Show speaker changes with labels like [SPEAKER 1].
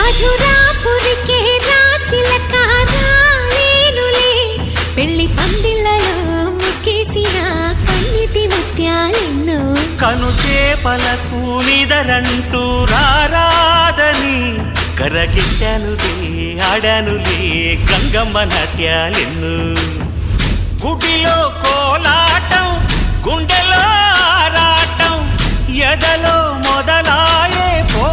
[SPEAKER 1] మధురాపురికే రాచిలక రాలేనులే పెళ్లి పందిళ్ళలో ముక్కేసిన కన్నిటి ముత్యాలెన్నో
[SPEAKER 2] కను చేపలకు నిదరంటూ రారాదని కరగిట్టనులే ఆడనులే గంగమ్మ నాట్యాలెన్ను గుడిలో కోలాటం గుండెలో ఆరాటం ఎదలో మొదలాయే పో